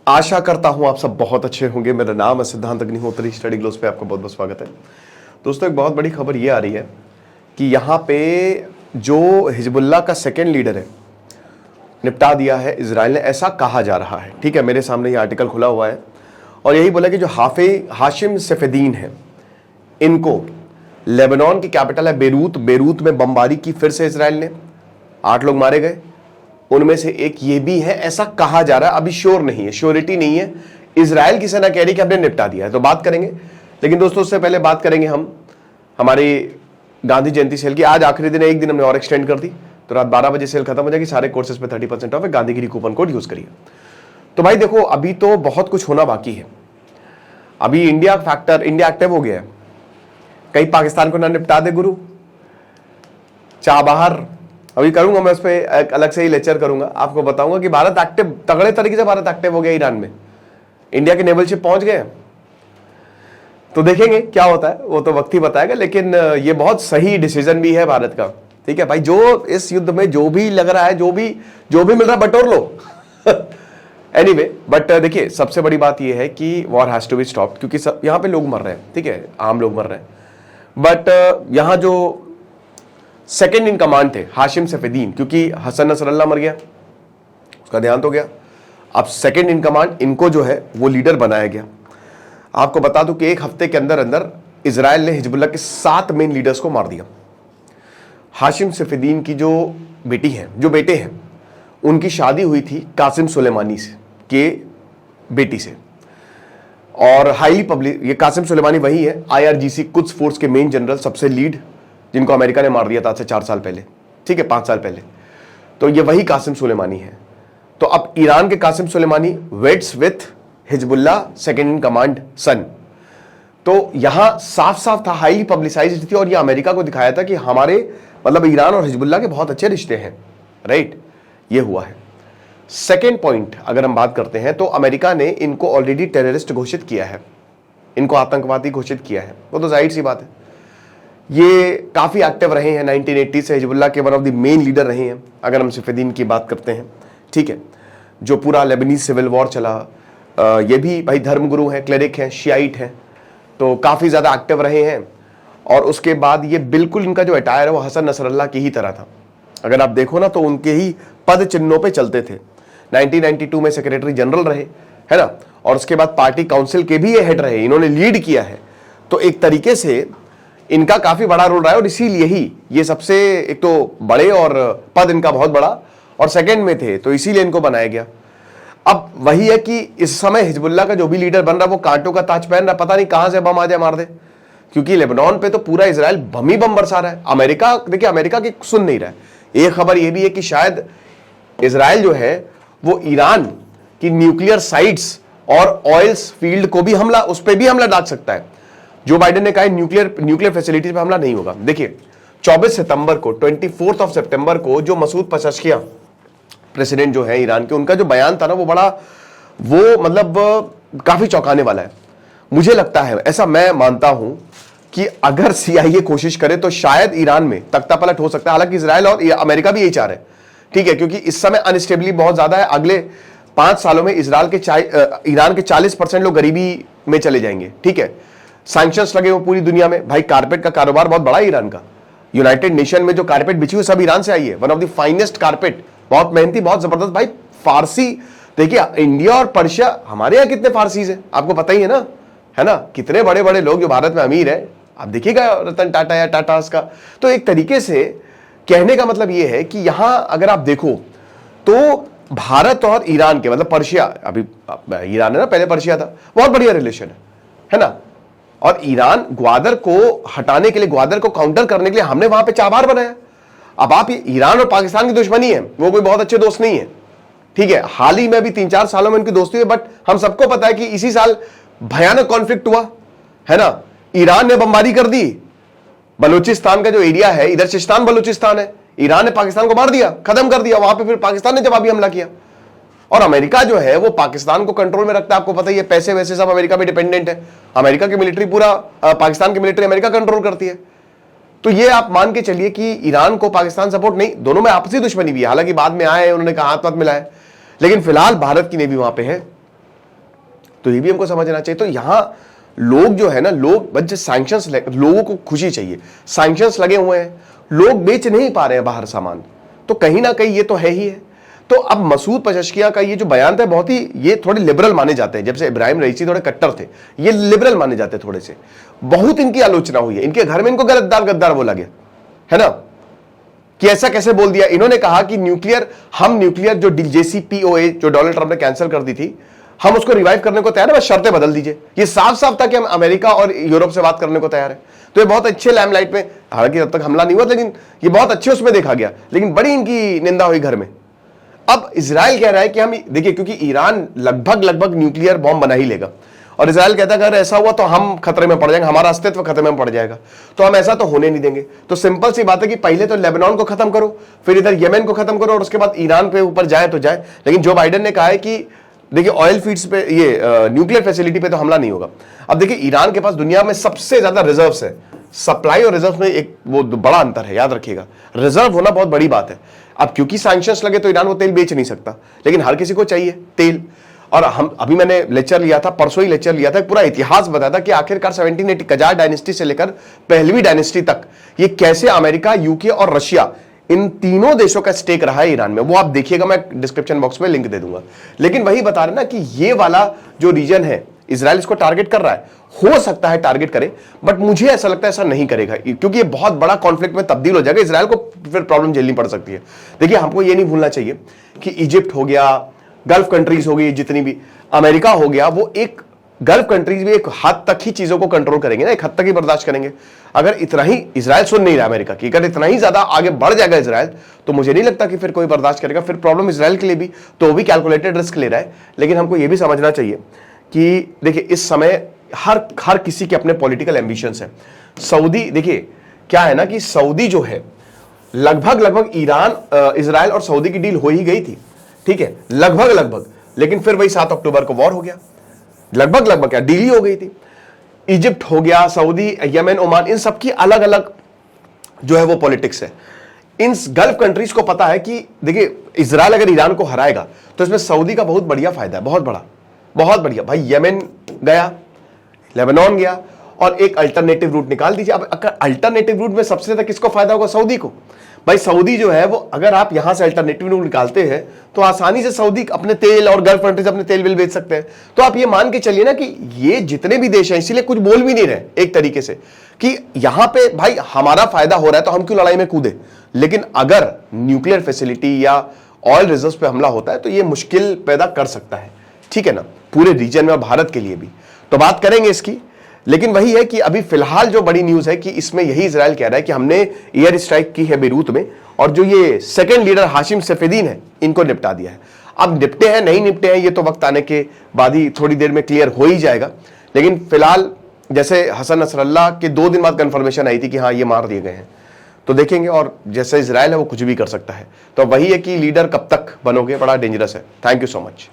आशा करता हूं आप सब बहुत अच्छे होंगे। मेरा नाम है सिद्धांत अग्निहोत्री, स्टडी ग्लोस पे आपका बहुत बहुत स्वागत है। दोस्तों, एक बहुत बड़ी खबर ये आ रही है कि यहाँ पे जो हिजबुल्लाह का सेकेंड लीडर है निपटा दिया है इजराइल ने, ऐसा कहा जा रहा है। ठीक है, मेरे सामने ये आर्टिकल खुला हुआ है और यही बोला कि जो हाशिम सफेदीन है, इनको लेबनान की कैपिटल है बेरूत में बमबारी की फिर से इजराइल ने। 8 लोग मारे गए, उनमें से एक ये भी है, ऐसा कहा जा रहा है। अभी श्योर नहीं है, श्योरिटी नहीं है। इजराइल की सेना कह रही है कि हमने निपटा दिया है, तो बात करेंगे। लेकिन दोस्तों, उससे पहले बात करेंगे हम हमारी गांधी जयंती सेल की। आज आखिरी दिन है, एक दिन हमने और एक्सटेंड कर दी, तो रात 12 बजे सेल खत्म हो जाएगी। सारे कोर्सेज पे 30% ऑफ है। गांधीगिरी कूपन कोड यूज करिए। तो भाई देखो, अभी तो बहुत कुछ होना बाकी है। अभी इंडिया एक्टिव हो गया है। कहीं पाकिस्तान को ना निपटा दे गुरु, चाबहार। अभी करूंगा मैं उस पर एक अलग से ही लेक्चर करूंगा, आपको बताऊंगा कि भारत एक्टिव, तगड़े तरीके से भारत एक्टिव हो गया ईरान में। इंडिया के नेवल शिप पहुंच गए, तो देखेंगे क्या होता है, वो तो वक्त ही बताएगा। लेकिन ये बहुत सही डिसीजन भी है भारत का। ठीक है भाई, जो इस युद्ध में जो भी लग रहा है, जो भी मिल रहा है, बटोर लो। एनीवे, बट देखिए, सबसे बड़ी बात यह है कि war has to be stopped, क्योंकि यहाँ पे लोग मर रहे हैं। ठीक है, आम लोग मर रहे हैं। बट यहाँ जो सेकेंड इन कमांड थे हाशिम सफेदीन, क्योंकि हसन नसरल्ला मर गया, उसका देहांत हो गया। अब सेकेंड इन कमांड इनको जो है वो लीडर बनाया गया। आपको बता दूं कि एक हफ्ते के अंदर अंदर इजराइल ने हिजबुल्लाह के 7 मेन लीडर्स को मार दिया। हाशिम सफेदीन की जो बेटे हैं, उनकी शादी हुई थी कासिम सुलेमानी से के बेटी से, और हाईली पब्लिक, ये कासिम सुलेमानी वही है IRGC कुद्स फोर्स के मेन जनरल, सबसे लीड, जिनको अमेरिका ने मार दिया था आज से 4 साल पहले। ठीक है, 5 साल पहले। तो ये वही कासिम सुलेमानी है। तो अब ईरान के Qasem Soleimani waits with Hezbollah second in command son. तो यहां साफ साफ था, हाईली पब्लिसाइज्ड थी, और ये अमेरिका को दिखाया था कि हमारे मतलब ईरान और हिजबुल्लाह के बहुत अच्छे रिश्ते हैं। राइट, ये हुआ है। सेकेंड पॉइंट अगर हम बात करते हैं, तो अमेरिका ने इनको ऑलरेडी टेररिस्ट घोषित किया है, इनको आतंकवादी घोषित किया है। वो तो जाहिर सी बात है। ये काफी एक्टिव रहे हैं 1980 से, हिजबुल्लाह के one of the main leader रहे हैं अगर हम सफेदीन की बात करते हैं। ठीक है, जो पूरा लेबनीज सिविल वॉर चला, ये भी भाई धर्मगुरु हैं, क्लेरिक हैं, शियाइट हैं, तो काफी ज्यादा एक्टिव रहे हैं। और उसके बाद ये बिल्कुल, इनका जो अटायर है वो हसन नसरल्ला की ही तरह था। अगर आप देखो ना, तो उनके ही पद चिन्हों पे चलते थे। 1992 में सेक्रेटरी जनरल रहे, है ना, और उसके बाद पार्टी काउंसिल के भी ये हेड रहे, इन्होंने लीड किया है। तो एक तरीके से इनका काफी बड़ा रोल रहा है, और इसीलिए ही ये सबसे एक तो बड़े, और पद इनका बहुत बड़ा, और सेकंड में थे, तो इसीलिए इनको बनाया गया। अब वही है कि इस समय हिजबुल्लाह का जो भी लीडर बन रहा है वो कांटों का ताज पहन रहा, पता नहीं कहां से बम आ जाए मार दे, क्योंकि लेबनान पे तो पूरा इजराइल बम ही बम बरसा रहा है। अमेरिका, देखिए, अमेरिका की सुन नहीं रहा है। एक खबर ये भी है कि शायद इजराइल जो है वो ईरान की न्यूक्लियर साइट्स और ऑयल्स फील्ड को भी हमला, उस पर भी हमला डाल सकता है। जो बाइडेन ने कहा न्यूक्लियर फैसिलिटीज पे हमला नहीं होगा। देखिए, 24 सितंबर को, 24 सितंबर को जो मसूद पज़ेश्कियान प्रेसिडेंट जो है ईरान के, उनका जो बयान था ना, वो मतलब काफी चौंकाने वाला है। मुझे लगता है, ऐसा मैं मानता हूं कि अगर CIA कोशिश करे तो शायद ईरान में तख्तापलट हो सकता है। हालांकि इजराइल और अमेरिका भी यही चाह रहे हैं। ठीक है, क्योंकि इस समय अनस्टेबिलिटी बहुत ज्यादा है। अगले 5 सालों में ईरान के 40% लोग गरीबी में चले जाएंगे। ठीक है, सैंक्शंस लगे हुए पूरी दुनिया में। भाई, कारपेट का कारोबार बहुत बड़ा है ईरान का। यूनाइटेड नेशन में जो कारपेट बिछी हुई सब ईरान से आई है, one of the finest carpet, बहुत मेहनती, बहुत जबरदस्त। भाई, फारसी, देखिए इंडिया और पर्शिया, हमारे यहाँ कितने फारसीज हैं आपको पता ही है ना, कितने बड़े बड़े लोग जो भारत में अमीर है। आप देखिएगा रतन टाटा या टाटास का। तो एक तरीके से कहने का मतलब यह है कि यहां अगर आप देखो तो भारत और ईरान के, मतलब पर्शिया, अभी ईरान है ना, पहले पर्शिया था, बहुत बढ़िया रिलेशन है ना। और ईरान, ग्वादर को हटाने के लिए, ग्वादर को काउंटर करने के लिए हमने वहां पे चाबहार बनाया। अब आप, ईरान और पाकिस्तान की दुश्मनी है, वो कोई बहुत अच्छे दोस्त नहीं है। ठीक है, हाल ही में भी 3-4 सालों में उनकी दोस्ती है, बट हम सबको पता है कि इसी साल भयानक कॉन्फ्लिक्ट हुआ है ना। ईरान ने बमबारी कर दी बलूचिस्तान का जो एरिया है, इधर सिस्तान बलूचिस्तान है, ईरान ने पाकिस्तान को मार दिया, खत्म कर दिया। वहां पे फिर पाकिस्तान ने जवाबी हमला किया। और अमेरिका जो है वो पाकिस्तान को कंट्रोल में रखता है, आपको पता ही है, पैसे वैसे सब अमेरिका पे डिपेंडेंट है। अमेरिका की मिलिट्री पूरा, पाकिस्तान की मिलिट्री अमेरिका कंट्रोल करती है। तो ये आप मान के चलिए कि ईरान को पाकिस्तान सपोर्ट नहीं, दोनों में आपसी दुश्मनी भी है। हालांकि बाद में आए, उन्होंने कहा हाथ मत मिलाए, लेकिन फिलहाल भारत की नेवी वहां पे है। तो ये भी हमको समझना चाहिए। तो यहां लोग जो है ना, लोग बस सैंक्शंस, लोगों को खुशी चाहिए, सैंक्शंस लगे हुए हैं, लोग बेच नहीं पा रहे हैं बाहर सामान, तो कहीं ना कहीं ये तो है ही है। तो अब मसूद पज़ेश्कियां का ये जो बयान था बहुत ही, ये थोड़े लिबरल माने जाते हैं, जब से इब्राहिम रईसी थोड़े कट्टर थे, ये लिबरल माने जाते थोड़े से, बहुत इनकी आलोचना हुई है, इनके घर में इनको गद्दार बोला गया है ना, कि ऐसा कैसे बोल दिया। इन्होंने कहा कि हम न्यूक्लियर जो JCPOA जो डोनाल्ड ट्रंप ने कैंसिल कर दी थी, हम उसको रिवाइव करने को तैयार है, बस शर्तें बदल दीजिए। ये साफ साफ था कि हम अमेरिका और यूरोप से बात करने को तैयार है। तो ये बहुत अच्छे लैमलाइट में, हालांकि तब तक हमला नहीं हुआ, लेकिन ये बहुत अच्छे उसमें देखा गया, लेकिन बड़ी इनकी निंदा हुई घर में। अब इजराइल कह रहा है कि हम, देखिए क्योंकि ईरान लगभग न्यूक्लियर बॉम्ब बना ही लेगा, और इजराइल कहता है अगर ऐसा हुआ तो हम खतरे में पड़ जाएंगे, हमारा अस्तित्व खतरे में पड़ जाएगा, तो हम ऐसा तो होने नहीं देंगे। तो सिंपल सी बात है कि पहले तो लेबनान को खत्म करो, फिर इधर यमन को खत्म करो, और उसके बाद ईरान पे ऊपर जाए तो जाए। लेकिन जो बाइडेन ने कहा है कि देखिए ऑयल फीड्स पे, ये न्यूक्लियर फैसिलिटी पे तो हमला नहीं होगा। अब देखिए ईरान के पास दुनिया में सबसे ज्यादा रिजर्व्स है, सप्लाई और रिजर्व में एक वो बड़ा अंतर है, याद रखिएगा, रिजर्व होना बहुत बड़ी बात है। अब क्योंकि सैंक्शंस लगे तो ईरान वो तेल बेच नहीं सकता, लेकिन हर किसी को चाहिए तेल। और हम अभी मैंने लेक्चर लिया था, परसों ही लेक्चर लिया था, पूरा इतिहास बताया था कि आखिरकार 1780 कजार डायनेस्टी से लेकर पहलवी डायनेस्टी तक ये कैसे अमेरिका, यूके और रशिया, इन तीनों देशों का स्टेक रहा है ईरान में। वो आप देखिएगा, मैं डिस्क्रिप्शन बॉक्स में लिंक दे दूंगा। लेकिन वही बता रहे ना कि ये वाला जो रीजन है, इजराइल इसको टारगेट कर रहा है, हो सकता है टारगेट करे, बट मुझे ऐसा लगता है ऐसा नहीं करेगा, क्योंकि ये बहुत बड़ा कॉन्फ्लिक्ट में तब्दील हो जाएगा, इजराइल को फिर प्रॉब्लम झेलनी पड़ सकती है। देखिए हमको ये नहीं भूलना चाहिए कि इजिप्ट हो गया, गल्फ कंट्रीज हो गई जितनी भी, अमेरिका हो गया, वो एक गल्फ कंट्रीज भी एक हद तक ही चीजों को कंट्रोल करेंगे ना, एक हद तक ही बर्दाश्त करेंगे। अगर इतना ही इजराइल सुन नहीं रहा अमेरिका की, अगर इतना ही ज्यादा आगे बढ़ जाएगा इजराइल, तो मुझे नहीं लगता कि फिर कोई बर्दाश्त करेगा। फिर प्रॉब्लम इजराइल के लिए भी, तो वो भी कैलकुलेटेड रिस्क ले रहा है। लेकिन हमको ये भी समझना चाहिए कि देखिए इस समय हर किसी के अपने पॉलिटिकल एम्बिशंस हैं। सऊदी, देखिए क्या है ना कि सऊदी जो है, लगभग ईरान, इजराइल और सऊदी की डील हो ही गई थी, ठीक है, लगभग, लेकिन फिर वही 7 अक्टूबर को वॉर हो गया। लगभग क्या डील ही हो गई थी। इजिप्ट हो गया, सऊदी, यमन, ओमान, इन सबकी अलग अलग जो है वो पॉलिटिक्स है। इन गल्फ कंट्रीज को पता है कि देखिए इजराइल अगर ईरान को हराएगा तो इसमें सऊदी का बहुत बढ़िया फायदा है, बहुत बढ़िया। भाई यमन गया, लेबनान गया, और एक अल्टरनेटिव रूट निकाल दीजिए। अब अगर अल्टरनेटिव रूट में सबसे ज्यादा किसको फायदा होगा? सऊदी को। भाई सऊदी जो है वो, अगर आप यहां से अल्टरनेटिव रूट निकालते हैं तो आसानी से सऊदी अपने तेल और गल्फ कंट्रीज अपने तेल बिल बेच सकते हैं। तो आप ये मान के चलिए ना कि ये जितने भी देश हैं, इसीलिए कुछ बोल भी नहीं रहे एक तरीके से कि यहां पे भाई हमारा फायदा हो रहा है तो हम क्यों लड़ाई में कूदे। लेकिन अगर न्यूक्लियर फैसिलिटी या ऑयल रिजर्व पे हमला होता है तो ये मुश्किल पैदा कर सकता है, ठीक है ना, पूरे रीजन में और भारत के लिए भी। तो बात करेंगे इसकी, लेकिन वही है कि अभी फिलहाल जो बड़ी न्यूज है कि इसमें यही इजराइल कह रहा है कि हमने एयर स्ट्राइक की है बेरूत में, और जो ये सेकंड लीडर हाशिम सफेदीन है इनको निपटा दिया है। अब निपटे हैं नहीं निपटे हैं ये तो वक्त आने के बाद ही थोड़ी देर में क्लियर हो ही जाएगा। लेकिन फिलहाल जैसे हसन नसरल्लाह के 2 दिन बाद कंफर्मेशन आई थी कि हाँ ये मार दिए गए हैं, तो देखेंगे। और जैसे इजराइल है वो कुछ भी कर सकता है। तो वही है कि लीडर कब तक बनोगे, बड़ा डेंजरस है। Thank you so much.